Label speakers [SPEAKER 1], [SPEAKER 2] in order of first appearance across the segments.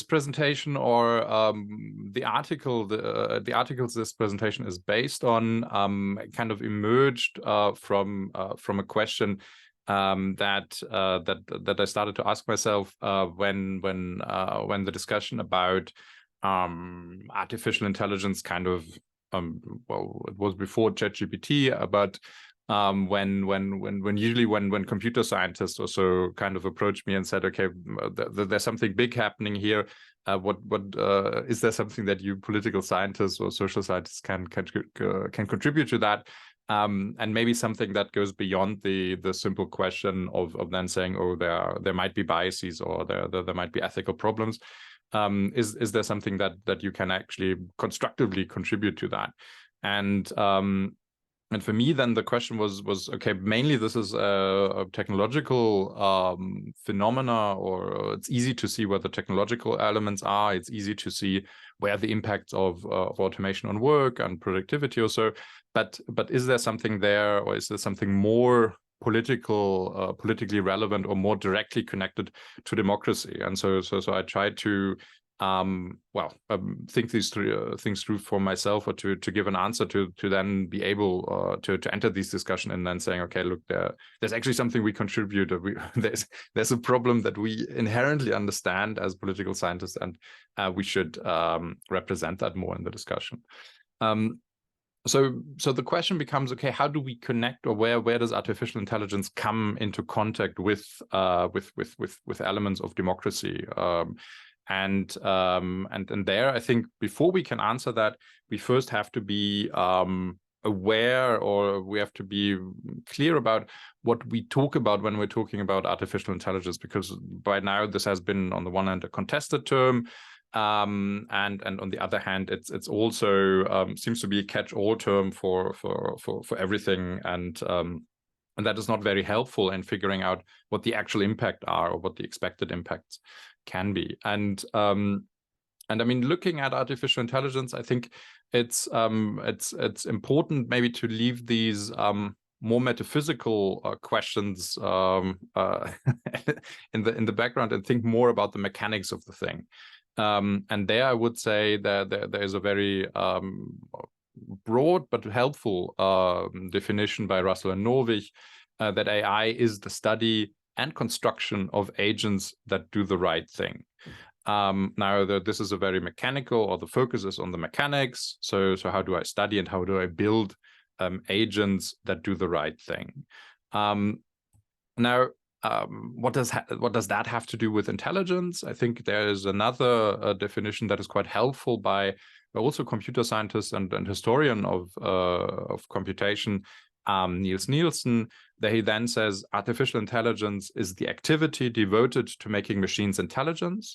[SPEAKER 1] this presentation, or the articles this presentation is based on, kind of emerged from a question that I started to ask myself when the discussion about artificial intelligence kind of well, it was before ChatGPT, but when computer scientists also kind of approached me and said, okay, there's something big happening here. What is there something that you political scientists or social scientists can contribute to that? And maybe something that goes beyond the simple question of then saying, oh, there might be biases, or there might be ethical problems. Is there something that you can actually constructively contribute to that? And for me, then the question was okay, mainly this is a technological phenomena, or it's easy to see where the technological elements are. It's easy to see where the impacts of automation on work and productivity or so. But is there something there, or is there something more politically relevant or more directly connected to democracy? And so I tried to think these things through for myself, or to give an answer to then be able to enter this discussion, and then saying, okay, look, there's actually something we contribute. There's a problem that we inherently understand as political scientists, and we should represent that more in the discussion. So the question becomes, okay, how do we connect, or where does artificial intelligence come into contact with elements of democracy? And there, I think before we can answer that, we first have to be aware, or we have to be clear about what we talk about when we're talking about artificial intelligence, because by now this has been, on the one hand, a contested term. And on the other hand, it's also seems to be a catch-all term for everything, and that is not very helpful in figuring out what the actual impact are, or what the expected impacts can be. And I mean, looking at artificial intelligence, I think it's important maybe to leave these more metaphysical questions in the background, and think more about the mechanics of the thing. And there I would say that there is a very broad but helpful definition by Russell and Norwich, that AI is the study and construction of agents that do the right thing. Now, this is a very mechanical, or the focus is on the mechanics. So how do I study and how do I build agents that do the right thing? Now, what does that have to do with intelligence? I think there is another definition that is quite helpful by also computer scientist and historian of computation, Niels Nielsen. He then says artificial intelligence is the activity devoted to making machines intelligent.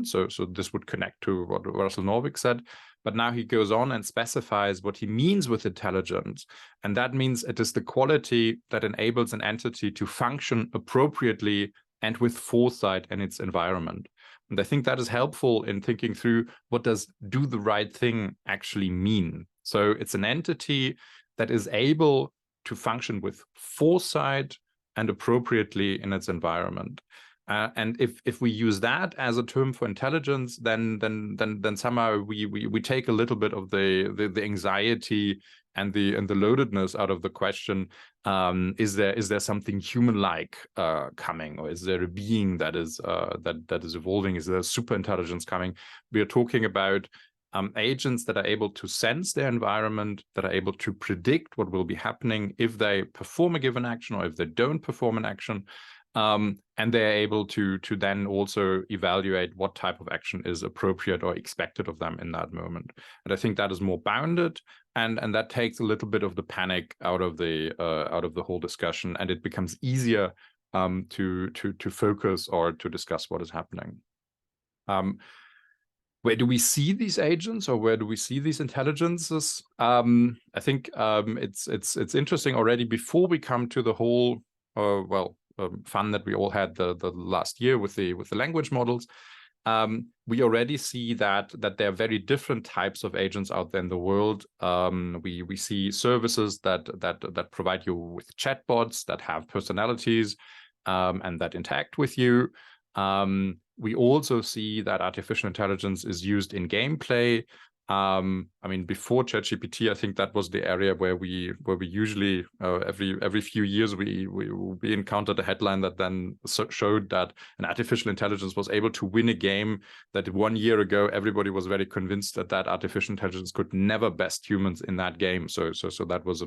[SPEAKER 1] So this would connect to what Russell Norvig said. But now he goes on and specifies what he means with intelligence. And that means it is the quality that enables an entity to function appropriately and with foresight in its environment. And I think that is helpful in thinking through, what does do the right thing actually mean? So it's an entity that is able to function with foresight and appropriately in its environment. And if we use that as a term for intelligence, then somehow we take a little bit of the anxiety and the loadedness out of the question. Is there something human-like coming, or is there a being that is evolving? Is there super intelligence coming? We are talking about agents that are able to sense their environment, that are able to predict what will be happening if they perform a given action or if they don't perform an action. And they're able to then also evaluate what type of action is appropriate or expected of them in that moment. And I think that is more bounded, and that takes a little bit of the panic out of the whole discussion, and it becomes easier to focus or to discuss what is happening. Where do we see these agents, or where do we see these intelligences? I think it's interesting already before we come to the whole fun that we all had the last year with the language models. We already see that there are very different types of agents out there in the world. We see services that provide you with chatbots that have personalities and that interact with you. we also see that artificial intelligence is used in gameplay. I mean, before ChatGPT, I think that was the area where we usually every few years we encountered a headline that then showed that an artificial intelligence was able to win a game that 1 year ago everybody was very convinced that artificial intelligence could never best humans in that game. So that was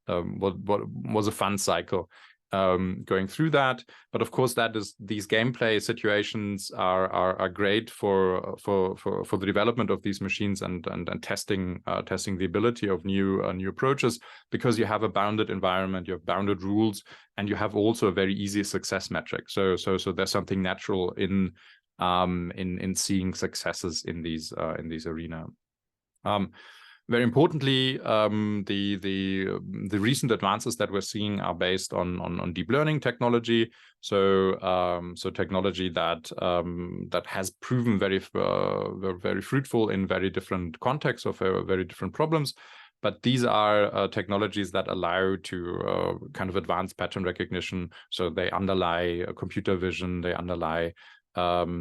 [SPEAKER 1] was a fun cycle. Going through that, but of course these gameplay situations are great for the development of these machines and testing the ability of new approaches, because you have a bounded environment, you have bounded rules, and you have also a very easy success metric. So there's something natural in seeing successes in these arena. Very importantly, the recent advances that we're seeing are based on deep learning technology. So technology that has proven very fruitful in very different contexts of very different problems. But these are technologies that allow to kind of advanced pattern recognition. So they underlie computer vision, they underlie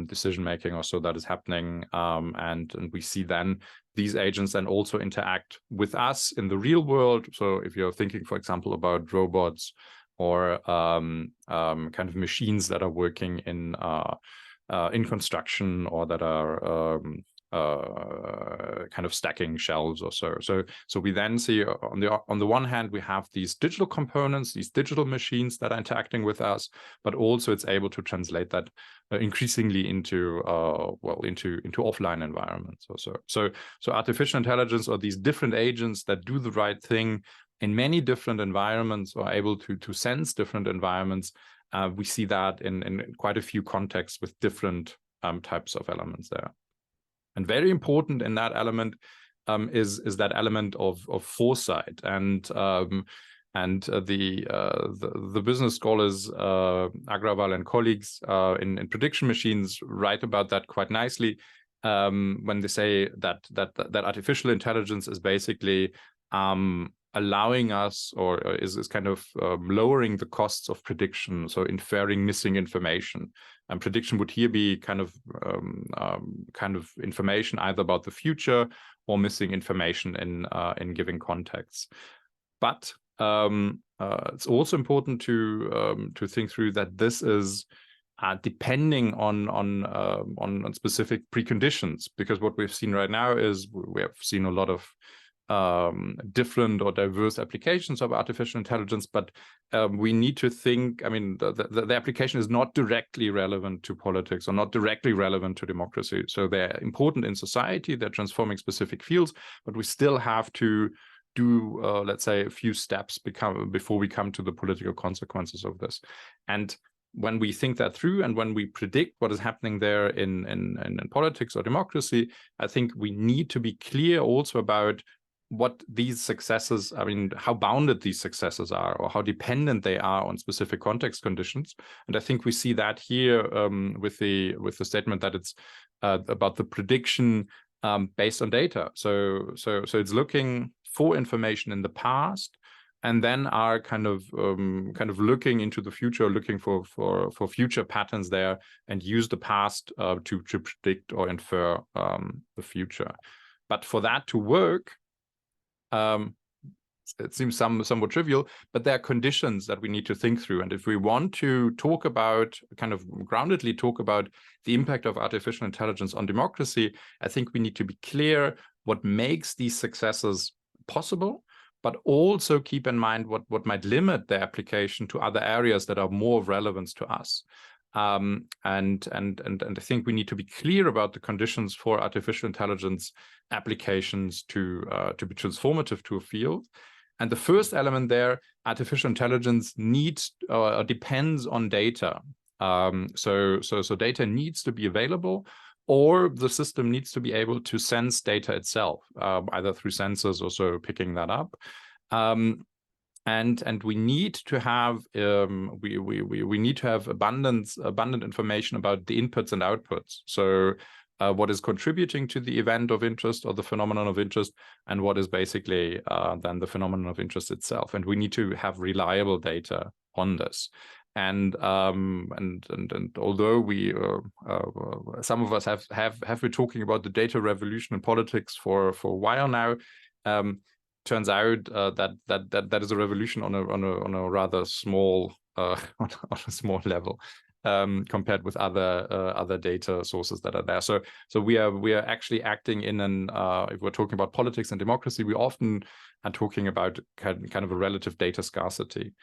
[SPEAKER 1] decision making also that is happening, and we see then these agents then also interact with us in the real world. So if you're thinking, for example, about robots or kind of machines that are working in construction, or that are kind of stacking shelves or so. So we then see on the one hand, we have these digital components, these digital machines that are interacting with us, but also it's able to translate that increasingly into offline environments also. So artificial intelligence, or these different agents that do the right thing in many different environments, or able to sense different environments, we see that in quite a few contexts with different types of elements there. And very important in that element is that element of foresight, and the business scholars Agrawal and colleagues in prediction machines write about that quite nicely when they say that artificial intelligence is basically allowing us, or is kind of lowering the costs of prediction, so inferring missing information. And prediction would here be kind of information either about the future or missing information in given contexts. But it's also important to think through that this is depending on specific preconditions, because what we've seen right now is we have seen a lot of different or diverse applications of artificial intelligence, but we need to think, I mean, the application is not directly relevant to politics, or not directly relevant to democracy. So they're important in society, they're transforming specific fields, but we still have to do, let's say, a few steps before we come to the political consequences of this. And when we think that through, and when we predict what is happening there in politics or democracy, I think we need to be clear also about what these successes, I mean, how bounded these successes are, or how dependent they are on specific context conditions. And I think we see that here with the statement that it's about the prediction based on data. So it's looking for information in the past, and then are kind of looking into the future, looking for future patterns there, and use the past to predict or infer the future. But for that to work, it seems somewhat trivial, but there are conditions that we need to think through. And if we want to talk about, kind of groundedly talk about the impact of artificial intelligence on democracy, I think we need to be clear what makes these successes possible, but also keep in mind what might limit their application to other areas that are more of relevance to us. And I think we need to be clear about the conditions for artificial intelligence applications to be transformative to a field. And the first element there, artificial intelligence needs depends on data. So data needs to be available, or the system needs to be able to sense data itself, either through sensors or so picking that up. And we need to have we need to have abundant information about the inputs and outputs. So what is contributing to the event of interest or the phenomenon of interest, and what is basically then the phenomenon of interest itself. And we need to have reliable data on this. And although we some of us have been talking about the data revolution in politics for a while now, turns out that is a revolution on a rather small on a small level compared with other data sources that are there. So we are actually acting in an if we're talking about politics and democracy, we often are talking about kind of a relative data scarcity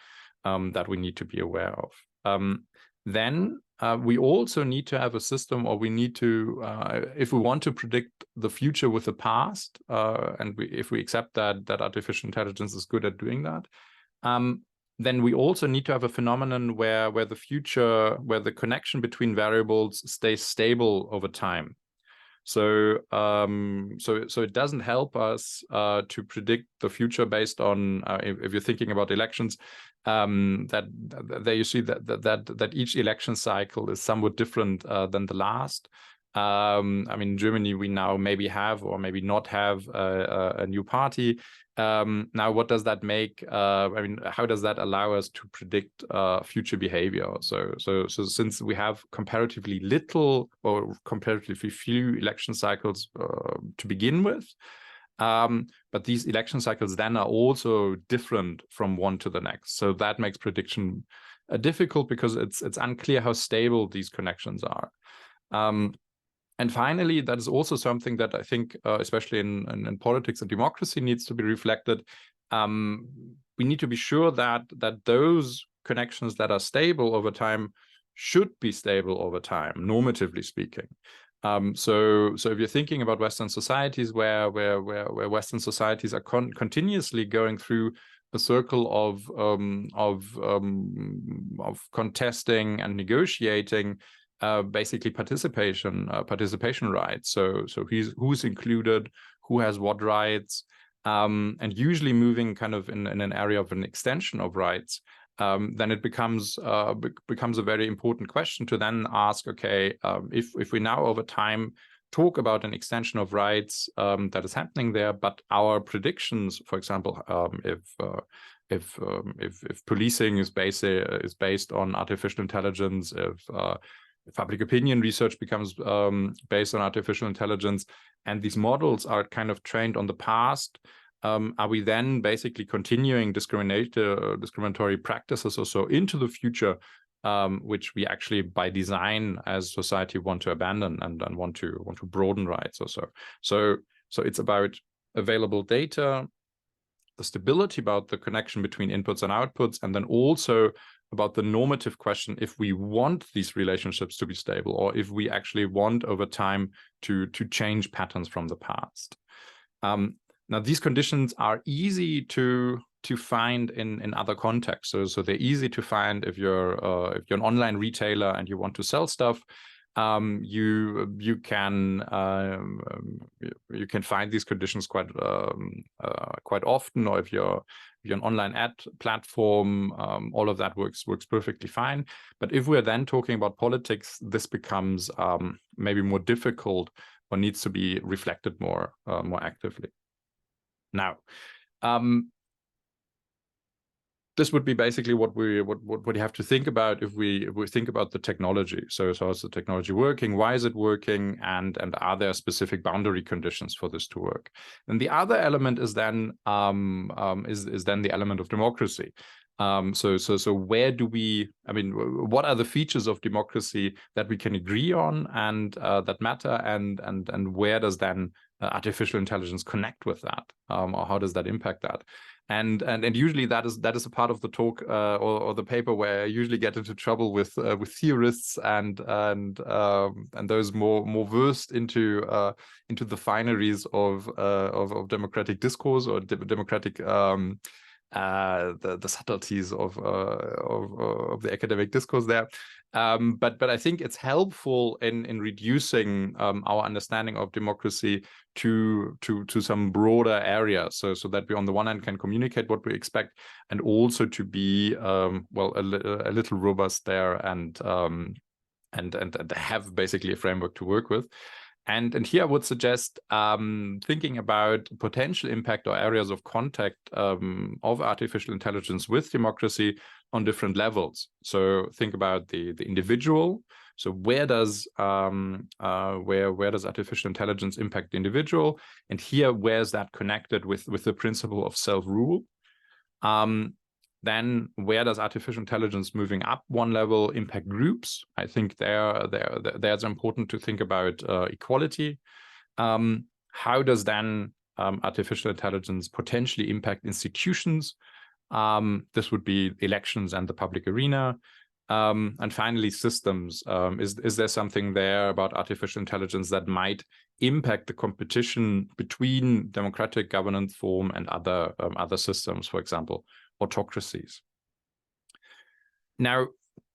[SPEAKER 1] that we need to be aware of. Then we also need to have a system, or we need to, if we want to predict the future with the past, and if we accept that artificial intelligence is good at doing that, then we also need to have a phenomenon where the connection between variables stays stable over time. So so it doesn't help us to predict the future based on if you're thinking about elections, that there you see that each election cycle is somewhat different than the last. I mean, in Germany, we now maybe have or maybe not have a new party. Now, what does that make? I mean, how does that allow us to predict future behavior? So since we have comparatively little or comparatively few election cycles to begin with, but these election cycles then are also different from one to the next. So that makes prediction difficult because it's unclear how stable these connections are. And finally, that is also something that I think, especially in politics and democracy, needs to be reflected. We need to be sure that those connections that are stable over time should be stable over time, normatively speaking. So if you're thinking about Western societies, where Western societies are continuously going through a circle of contesting and negotiating. Basically participation rights. So who's included, who has what rights, and usually moving kind of in an area of an extension of rights. Then it becomes a very important question to then ask, okay, if we now over time talk about an extension of rights that is happening there, but our predictions, for example, if policing is based on artificial intelligence, if public opinion research becomes based on artificial intelligence, and these models are kind of trained on the past, are we then basically continuing discriminatory practices or so into the future, which we actually by design as society want to abandon and want to broaden rights or so. So it's about available data, the stability about the connection between inputs and outputs, and then also about the normative question, if we want these relationships to be stable, or if we actually want over time to change patterns from the past. Now, these conditions are easy to find in other contexts. So they're easy to find if you're an online retailer and you want to sell stuff. You can find these conditions quite often, or if you're an online ad platform, all of that works perfectly fine. But if we're then talking about politics, this becomes maybe more difficult or needs to be reflected more actively. Now, this would be basically what we have to think about if we think about the technology. So how's the technology working? Why is it working? And are there specific boundary conditions for this to work? And the other element is then the element of democracy. So where do we? I mean, what are the features of democracy that we can agree on and that matter? And where does then artificial intelligence connect with that, or how does that impact that? And usually that is a part of the talk or the paper where I usually get into trouble with theorists and those more versed into the fineries of democratic discourse or democratic the subtleties of the academic discourse there. But I think it's helpful in reducing our understanding of democracy to some broader areas, so that we on the one hand can communicate what we expect, and also to be a little robust there and have basically a framework to work with. And here I would suggest thinking about potential impact or areas of contact of artificial intelligence with democracy on different levels. So think about the individual. So where does artificial intelligence impact the individual? And here, where is that connected with the principle of self-rule? Then where does artificial intelligence moving up one level impact groups? I think there's important to think about equality. How does then artificial intelligence potentially impact institutions? This would be elections and the public arena. And finally, systems. Is there something there about artificial intelligence that might impact the competition between democratic governance form and other systems, for example, autocracies? Now,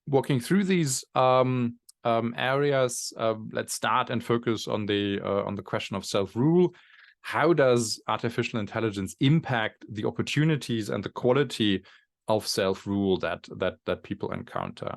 [SPEAKER 1] walking through these areas, let's start and focus on the question of self-rule. How does artificial intelligence impact the opportunities and the quality of self-rule that people encounter?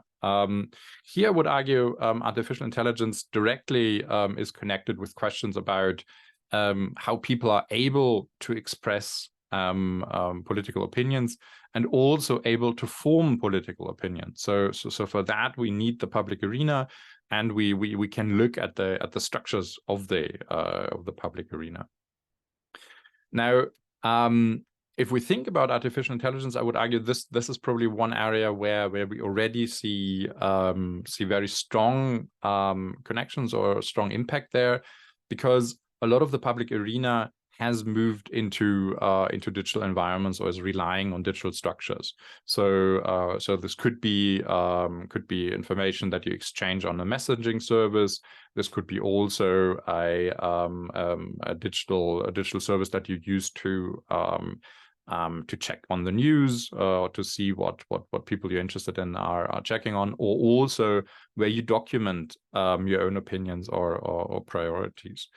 [SPEAKER 1] Here I would argue artificial intelligence directly is connected with questions about how people are able to express political opinions and also able to form political opinions. So for that we need the public arena, and we can look at the structures of the public arena. Now, if we think about artificial intelligence, I would argue this is probably one area where we already see very strong connections or strong impact there, because a lot of the public arena has moved into digital environments or is relying on digital structures. So this could be information that you exchange on a messaging service. This could be also a digital service that you use to check on the news, or to see what people you're interested in are checking on, or also where you document your own opinions or priorities.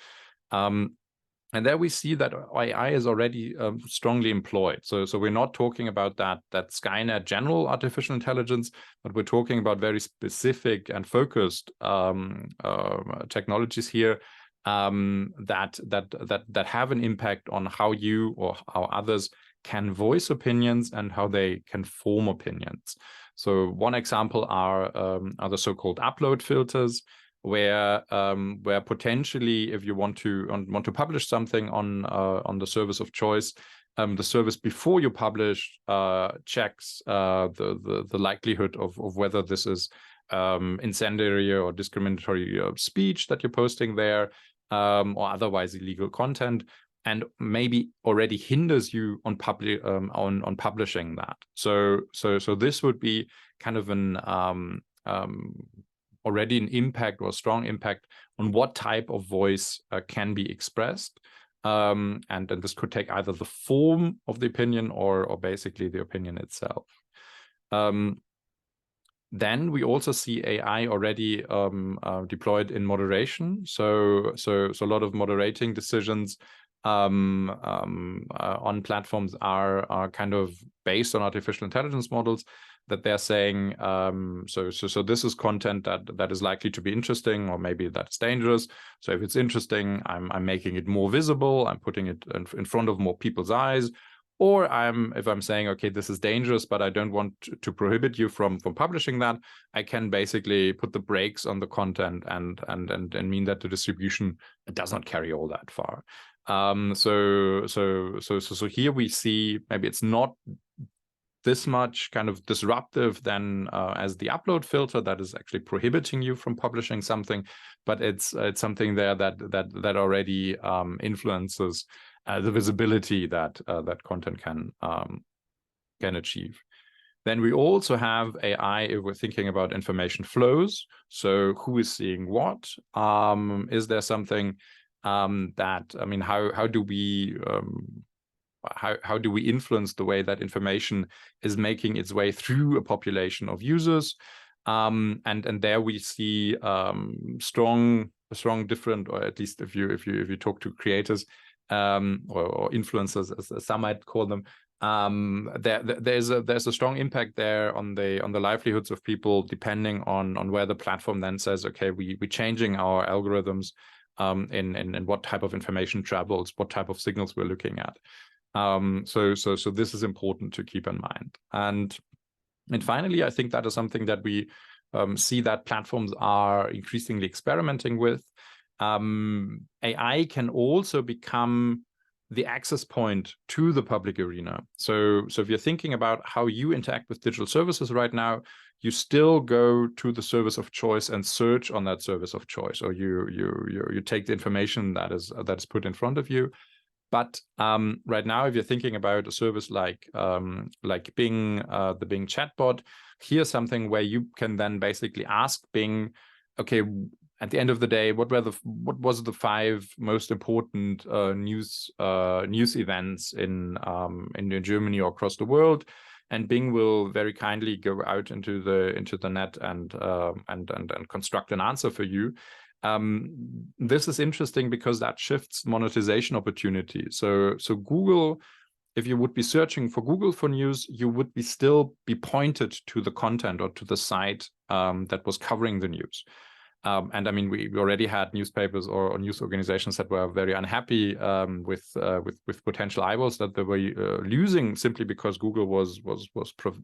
[SPEAKER 1] And there we see that AI is already strongly employed. So we're not talking about that Skynet general artificial intelligence, but we're talking about very specific and focused technologies here that have an impact on how you or how others can voice opinions and how they can form opinions. So one example are the so-called upload filters, where potentially, if you want to publish something on the service of choice, the service before you publish checks the likelihood of whether this is incendiary or discriminatory speech that you're posting there, or otherwise illegal content, and maybe already hinders you on publishing that. So this would be kind of an already an impact or a strong impact on what type of voice can be expressed. And this could take either the form of the opinion or basically the opinion itself. Then we also see AI already deployed in moderation. So a lot of moderating decisions on platforms are kind of based on artificial intelligence models, that they're saying, so this is content that is likely to be interesting, or maybe that's dangerous. So if it's interesting, I'm making it more visible, I'm putting it in front of more people's eyes. Or if I'm saying, okay, this is dangerous, but I don't want to prohibit you from publishing that, I can basically put the brakes on the content and mean that the distribution does not carry all that far. So here we see maybe it's not this much kind of disruptive then as the upload filter that is actually prohibiting you from publishing something, but it's something there that already influences the visibility that content can achieve. Then we also have AI if we're thinking about information flows. So who is seeing what? Is there something that, I mean, how do we influence the way that information is making its way through a population of users? And there we see strong different, or at least if you talk to creators or influencers, as some might call them, there's a strong impact there on the livelihoods of people, depending on where the platform then says, okay, we're changing our algorithms in what type of information travels, what type of signals we're looking at. So this is important to keep in mind. And And finally, I think that is something that we see that platforms are increasingly experimenting with. AI can also become the access point to the public arena. So if you're thinking about how you interact with digital services right now, you still go to the service of choice and search on that service of choice, or you take the information that is put in front of you. But right now, if you're thinking about a service like Bing, the Bing chatbot, here's something where you can then basically ask Bing, okay, at the end of the day, what was the 5 most important news events in Germany or across the world, and Bing will very kindly go out into the net and construct an answer for you. This is interesting because that shifts monetization opportunities. So Google, if you would be searching for Google for news, you would still be pointed to the content or to the site that was covering the news. And I mean, we already had newspapers or news organizations that were very unhappy with potential eyeballs that they were losing simply because Google was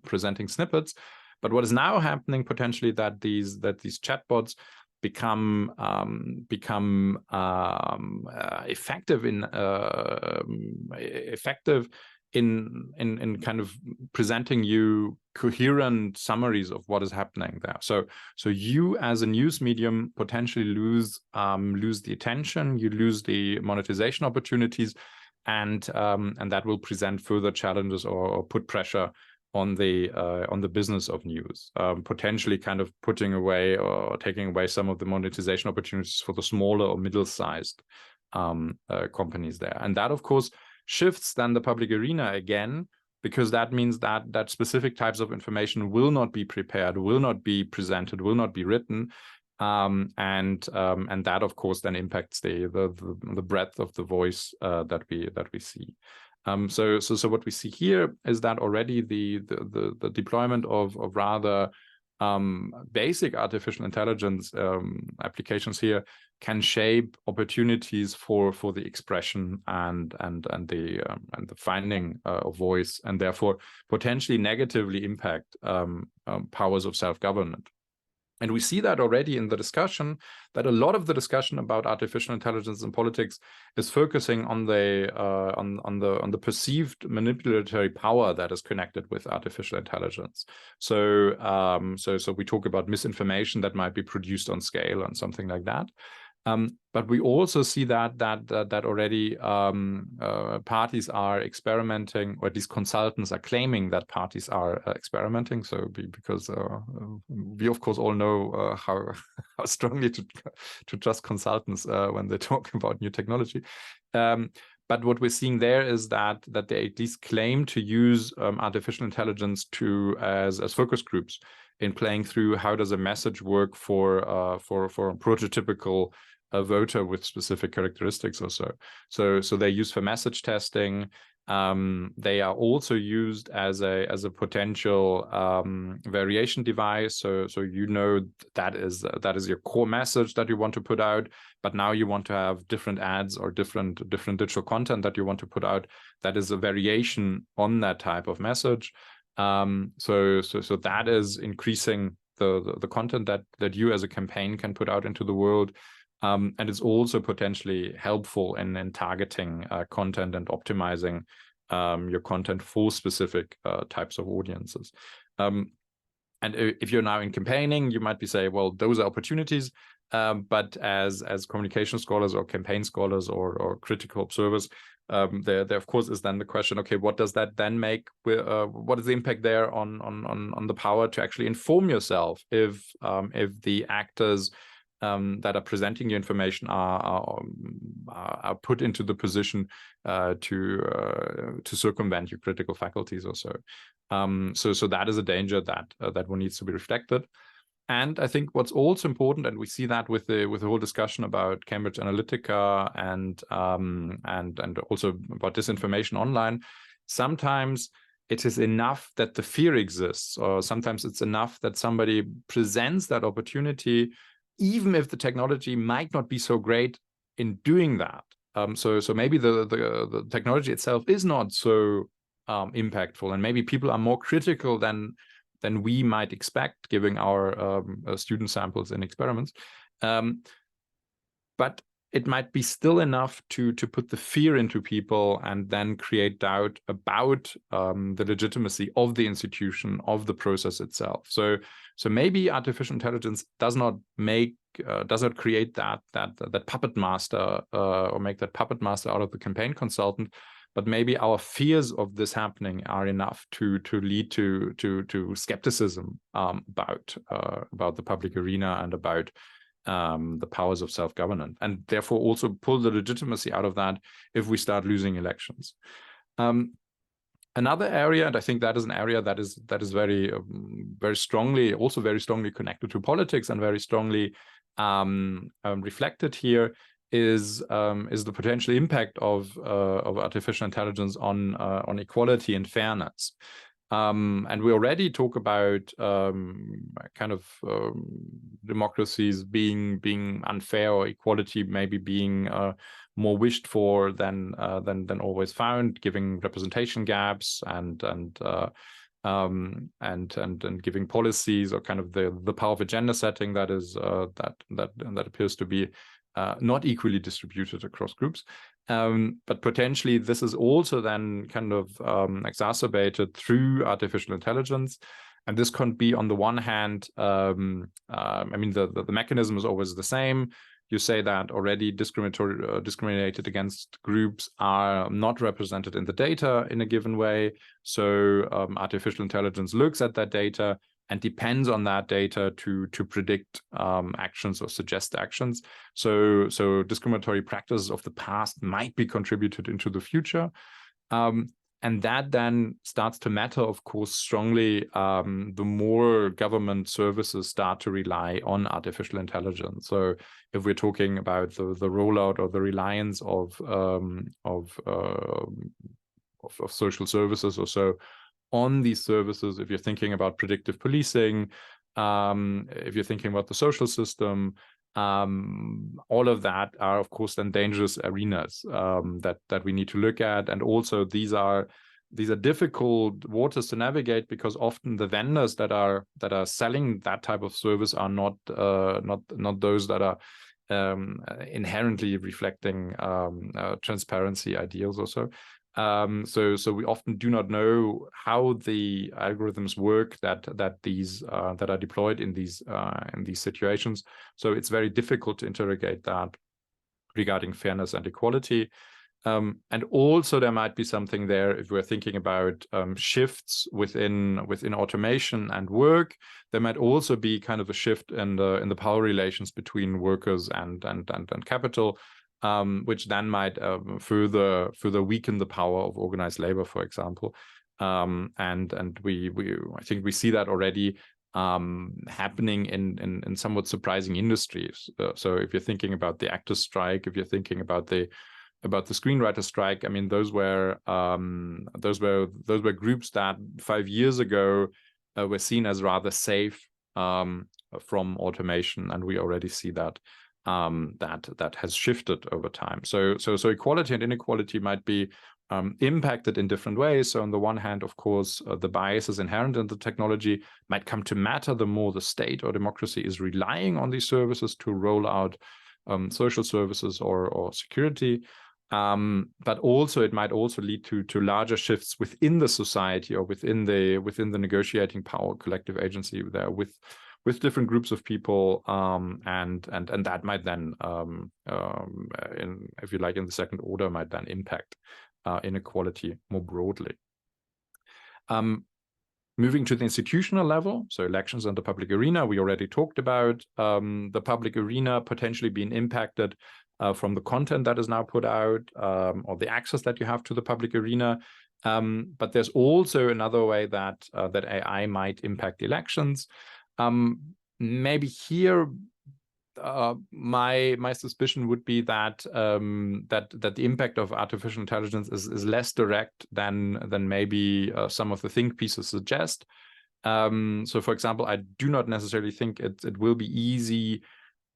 [SPEAKER 1] presenting snippets. But what is now happening potentially that these chatbots become effective in kind of presenting you coherent summaries of what is happening there. So you as a news medium potentially lose the attention, you lose the monetization opportunities, and that will present further challenges or put pressure on the business of news, potentially kind of putting away or taking away some of the monetization opportunities for the smaller or middle-sized companies there. And that, of course, shifts then the public arena again, because that means that specific types of information will not be prepared, will not be presented, will not be written, and that, of course, then impacts the breadth of the voice that we see. So what we see here is that already the deployment of rather basic artificial intelligence applications here can shape opportunities for the expression and the finding of voice, and therefore potentially negatively impact powers of self-government. And we see that already in the discussion, that a lot of the discussion about artificial intelligence in politics is focusing on the perceived manipulatory power that is connected with artificial intelligence. So we talk about misinformation that might be produced on scale and something like that. But we also see that already parties are experimenting, or at least consultants are claiming that parties are experimenting. So because we of course all know how strongly to trust consultants when they talk about new technology. But what we're seeing there is that they at least claim to use artificial intelligence as focus groups in playing through how does a message work for a prototypical voter with specific characteristics or so. So they're used for message testing. They are also used as a potential variation device. So you know that is your core message that you want to put out, but now you want to have different ads or different digital content that you want to put out. That is a variation on that type of message. So that is increasing the content that you as a campaign can put out into the world. And it's also potentially helpful in targeting content and optimizing your content for specific types of audiences. And if you're now in campaigning, you might be saying, well, those are opportunities. But as communication scholars or campaign scholars or critical observers, there of course is then the question, okay, what does that then make? What is the impact there on the power to actually inform yourself if the actors that are presenting you information are put into the position to circumvent your critical faculties or so. So that is a danger that one needs to be reflected. And I think what's also important, and we see that with the whole discussion about Cambridge Analytica and also about disinformation online, sometimes it is enough that the fear exists, or sometimes it's enough that somebody presents that opportunity, even if the technology might not be so great in doing that. So maybe the technology itself is not so impactful, and maybe people are more critical than than we might expect, giving our student samples in experiments. But it might be still enough to put the fear into people and then create doubt about the legitimacy of the institution, of the process itself. So maybe artificial intelligence does not create that puppet master or make that puppet master out of the campaign consultant, but maybe our fears of this happening are enough to lead to skepticism about the public arena and about the powers of self-governance, and therefore also pull the legitimacy out of that if we start losing elections. Another area, and I think that is an area that is very strongly connected to politics and very strongly reflected here, is the potential impact of artificial intelligence on equality and fairness. And we already talk about democracies being unfair, or equality maybe being more wished for than always found, giving representation gaps and giving policies, or kind of the power of agenda setting that is that appears to be not equally distributed across groups. But potentially this is also then kind of exacerbated through artificial intelligence. And this can be, on the one hand, I mean, the mechanism is always the same. You say that already discriminated against groups are not represented in the data in a given way. So artificial intelligence looks at that data and depends on that data to predict actions or suggest actions. So discriminatory practices of the past might be contributed into the future. And that then starts to matter, of course, strongly the more government services start to rely on artificial intelligence. So if we're talking about the rollout or the reliance of social services or so on these services, if you're thinking about predictive policing, if you're thinking about the social system, all of that are, of course, then dangerous arenas that we need to look at. And also these are difficult waters to navigate, because often the vendors that are selling that type of service are not those that are inherently reflecting transparency ideals or so. So we often do not know how the algorithms work that are deployed in these situations. So it's very difficult to interrogate that regarding fairness and equality. And also there might be something there if we're thinking about shifts within automation and work. There might also be kind of a shift in the power relations between workers and capital. Which then might further weaken the power of organized labor, for example, and I think we see that already happening in somewhat surprising industries. So if you're thinking about the actors' strike, if you're thinking about the screenwriter strike, I mean, those were groups that 5 years ago were seen as rather safe from automation, and we already see that. That has shifted over time. So equality and inequality might be impacted in different ways. So on the one hand, of course, the biases inherent in the technology might come to matter the more the state or democracy is relying on these services to roll out social services or security. But also it might also lead to larger shifts within the society or within the negotiating power, collective agency there with different groups of people, and that might then, if you like, in the second order, might then impact inequality more broadly. Moving to the institutional level, so elections and the public arena, we already talked about the public arena potentially being impacted from the content that is now put out, or the access that you have to the public arena. But there's also another way that AI might impact elections. Maybe here, my suspicion would be that that the impact of artificial intelligence is less direct than maybe some of the think pieces suggest. So, for example, I do not necessarily think it will be easy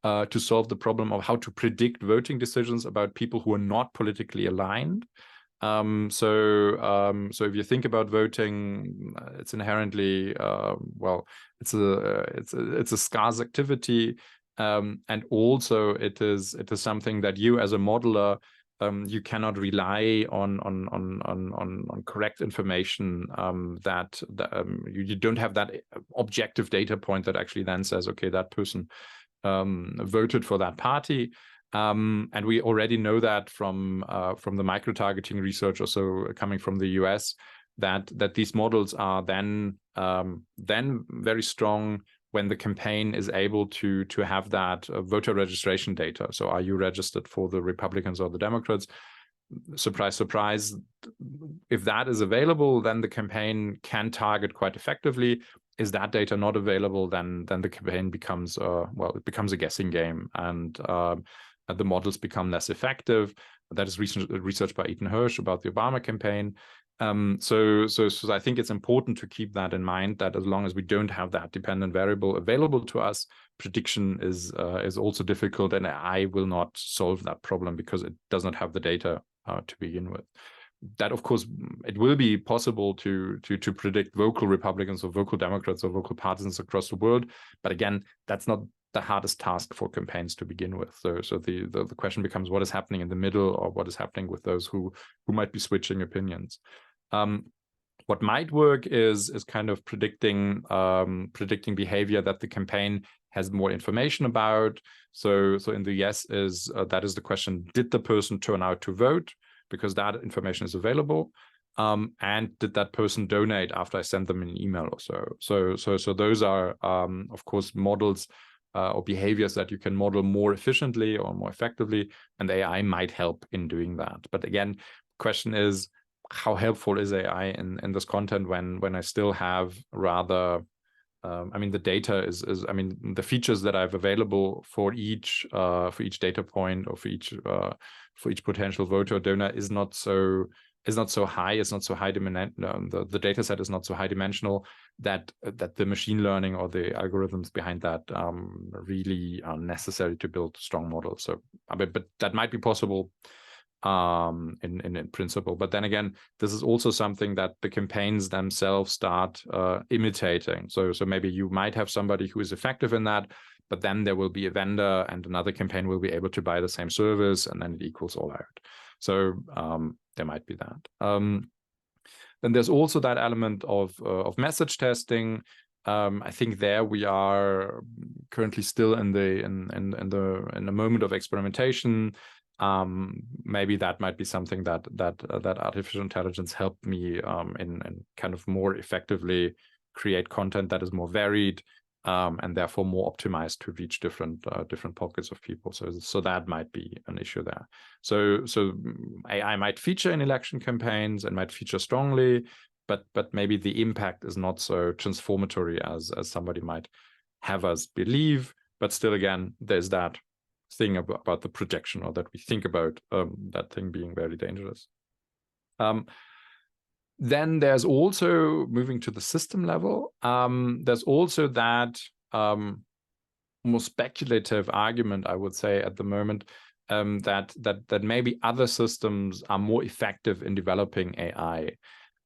[SPEAKER 1] to solve the problem of how to predict voting decisions about people who are not politically aligned. So if you think about voting, it's inherently well, it's a scarce activity, and also it is something that you as a modeler, you cannot rely on correct information, that you don't have that objective data point that actually then says, okay, that person voted for that party. And we already know that from the micro-targeting research also coming from the US, that these models are then very strong when the campaign is able to have that voter registration data. So are you registered for the Republicans or the Democrats? Surprise, surprise. If that is available, then the campaign can target quite effectively. Is that data not available, then the campaign becomes well, it becomes a guessing game, and the models become less effective. That is research by Ethan Hirsch about the Obama campaign. So I think it's important to keep that in mind, that as long as we don't have that dependent variable available to us, prediction is also difficult, and AI will not solve that problem because it does not have the data to begin with. That, of course, it will be possible to predict vocal Republicans or vocal Democrats or vocal partisans across the world, but again, that's not the hardest task for campaigns to begin with. So the question becomes, what is happening in the middle, or what is happening with those who might be switching opinions? What might work is kind of predicting behavior that the campaign has more information about. So in the US that is the question: did the person turn out to vote? Because that information is available. And did that person donate after I sent them an email or so? So those are of course models or behaviors that you can model more efficiently or more effectively, and AI might help in doing that. But again, question is, how helpful is AI in this content when I still have rather, I mean, the data is I mean, the features that I have available for each data point, or for each potential voter or donor is not so high. It's not so high dimensional. The data set is not so high dimensional that the machine learning or the algorithms behind that really are necessary to build strong models. So, but that might be possible in principle. But then again, this is also something that the campaigns themselves start imitating. So maybe you might have somebody who is effective in that, but then there will be a vendor and another campaign will be able to buy the same service, and then it equals all out. So there might be that. Then there's also that element of message testing. I think there we are currently still in the moment of experimentation. Maybe that might be something that artificial intelligence helped me in kind of more effectively create content that is more varied, and therefore more optimized to reach different pockets of people. So that might be an issue there. So AI might feature in election campaigns and might feature strongly, but maybe the impact is not so transformatory as somebody might have us believe. But still, again, there's that thing about the projection, or that we think about that thing being very dangerous. Then there's also, moving to the system level, there's also that more speculative argument, I would say, at the moment, that maybe other systems are more effective in developing AI.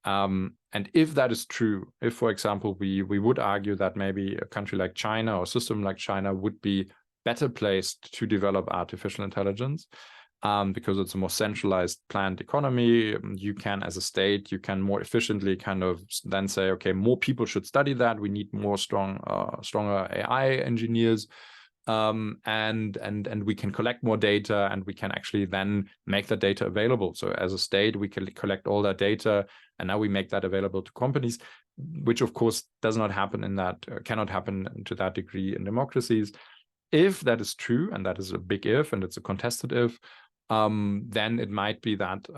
[SPEAKER 1] And if that is true, if, for example, we would argue that maybe a country like China or a system like China would be better placed to develop artificial intelligence, because it's a more centralized planned economy. You can, as a state, you can more efficiently kind of then say, okay, more people should study that. We need more stronger AI engineers, and we can collect more data, and we can actually then make that data available. So as a state, we can collect all that data, and now we make that available to companies, which of course does not happen cannot happen to that degree in democracies. If that is true, and that is a big if, and it's a contested if, then it might be that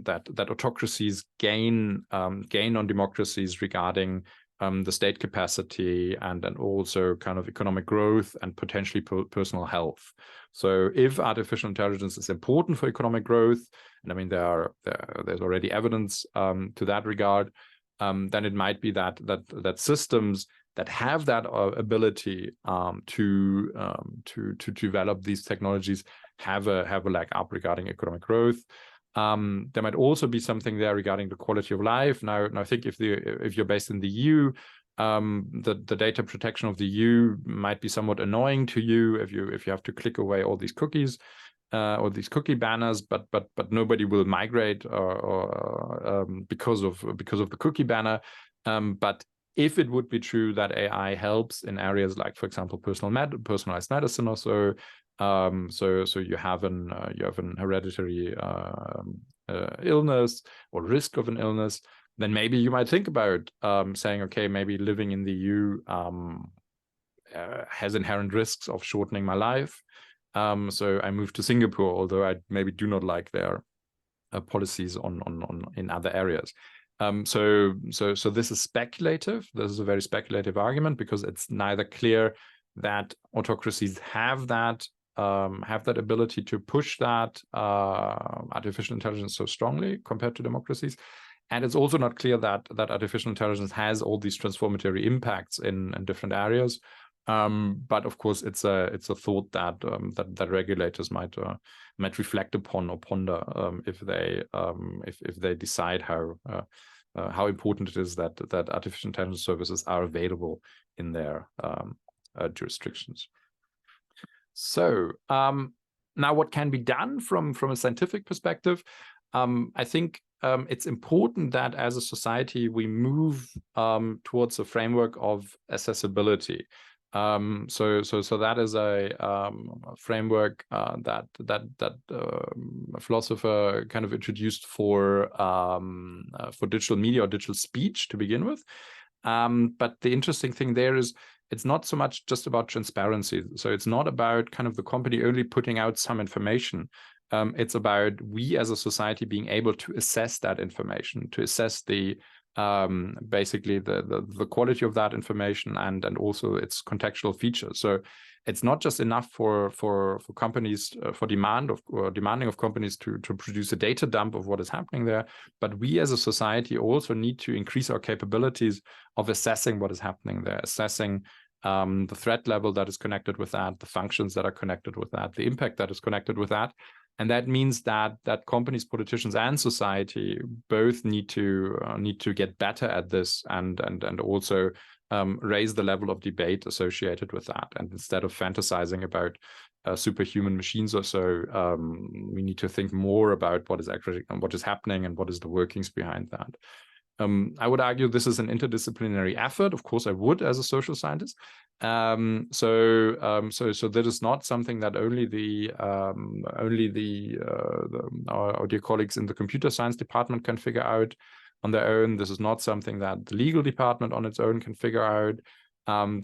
[SPEAKER 1] that autocracies gain on democracies regarding the state capacity, and then also kind of economic growth and potentially personal health. So if artificial intelligence is important for economic growth, and I mean there's already evidence to that regard, then it might be that systems that have that ability to develop these technologies have a leg up regarding economic growth. There might also be something there regarding the quality of life. Now I think if you're based in the EU, the data protection of the EU might be somewhat annoying to you if you have to click away all these cookies or these cookie banners, but nobody will migrate or because of the cookie banner. But if it would be true that AI helps in areas like, for example, personalized medicine or so, so you have an hereditary illness or risk of an illness, then maybe you might think about saying, okay, maybe living in the EU has inherent risks of shortening my life. So I moved to Singapore, although I maybe do not like their policies in other areas. So this is speculative. This is a very speculative argument because it's neither clear that autocracies have that ability to push that artificial intelligence so strongly compared to democracies. And it's also not clear that artificial intelligence has all these transformative impacts in different areas. But of course, it's a thought that regulators might reflect upon or ponder if they decide how important it is that artificial intelligence services are available in their jurisdictions. So now, what can be done from a scientific perspective? I think it's important that as a society we move towards a framework of accessibility. So that is a framework that a philosopher kind of introduced for digital media or digital speech to begin with. But the interesting thing there is it's not so much just about transparency. So it's not about kind of the company only putting out some information. It's about we as a society being able to assess that information, to assess the basically the quality of that information and also its contextual features. So it's not just enough for companies demanding of companies to produce a data dump of what is happening there, but we as a society also need to increase our capabilities of assessing what is happening there, assessing the threat level that is connected with that, the functions that are connected with that, the impact that is connected with that. And that means that companies, politicians, and society both need to get better at this and also raise the level of debate associated with that. And instead of fantasizing about superhuman machines or so, we need to think more about what is happening and what is the workings behind that. I would argue this is an interdisciplinary effort. Of course, I would as a social scientist. So that is not something that only our dear colleagues in the computer science department can figure out on their own. This is not something that the legal department on its own can figure out.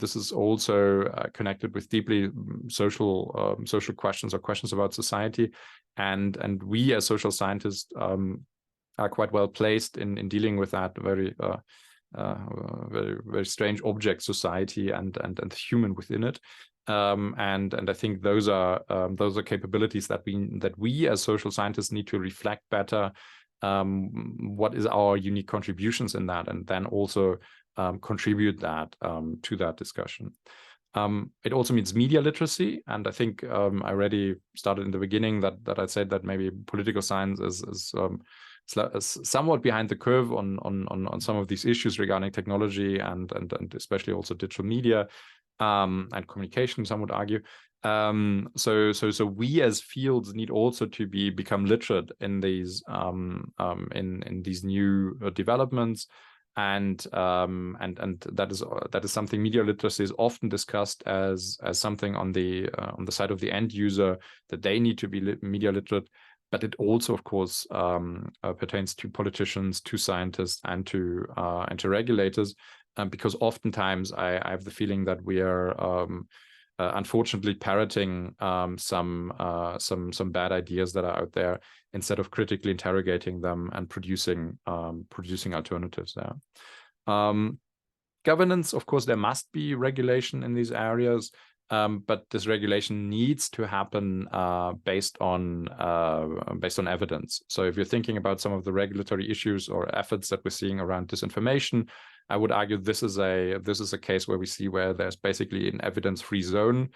[SPEAKER 1] This is also connected with deeply social questions or questions about society, and we as social scientists are quite well placed in dealing with that very very strange object society and the human within it. And I think those are capabilities that we as social scientists need to reflect better. What is our unique contributions in that, and then also contribute that to that discussion. It also means media literacy, and I think I already started in the beginning that I said that maybe political science is somewhat behind the curve on some of these issues regarding technology and especially also digital media and communication, some would argue. So we as fields need also to become literate in these in these new developments, and that is something. Media literacy is often discussed as something on the side of the end user, that they need to be media literate. But it also, of course, pertains to politicians, to scientists, and to regulators, because oftentimes I have the feeling that we are unfortunately parroting some bad ideas that are out there instead of critically interrogating them and producing alternatives there. Governance, of course, there must be regulation in these areas. But this regulation needs to happen based on evidence. So if you're thinking about some of the regulatory issues or efforts that we're seeing around disinformation, I would argue this is a case where there's basically an evidence-free zone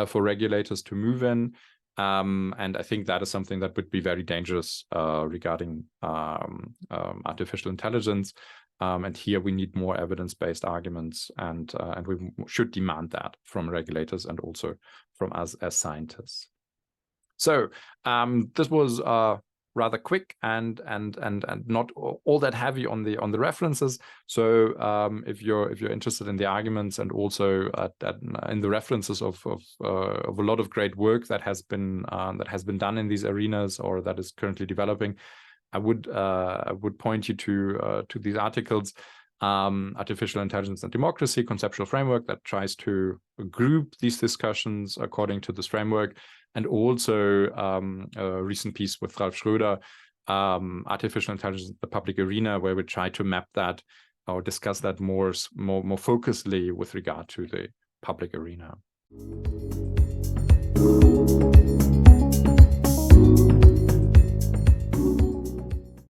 [SPEAKER 1] for regulators to move in. And I think that is something that would be very dangerous regarding artificial intelligence. And here we need more evidence-based arguments, and we should demand that from regulators and also from us as scientists. So this was rather quick and not all that heavy on the references. So if you're interested in the arguments and also in the references of a lot of great work that has been done in these arenas or that is currently developing, I would point you to these articles. Artificial Intelligence and Democracy, Conceptual Framework, that tries to group these discussions according to this framework, and also a recent piece with Ralf Schröder, Artificial Intelligence in the Public Arena, where we try to map that or discuss that more focusedly with regard to the public arena.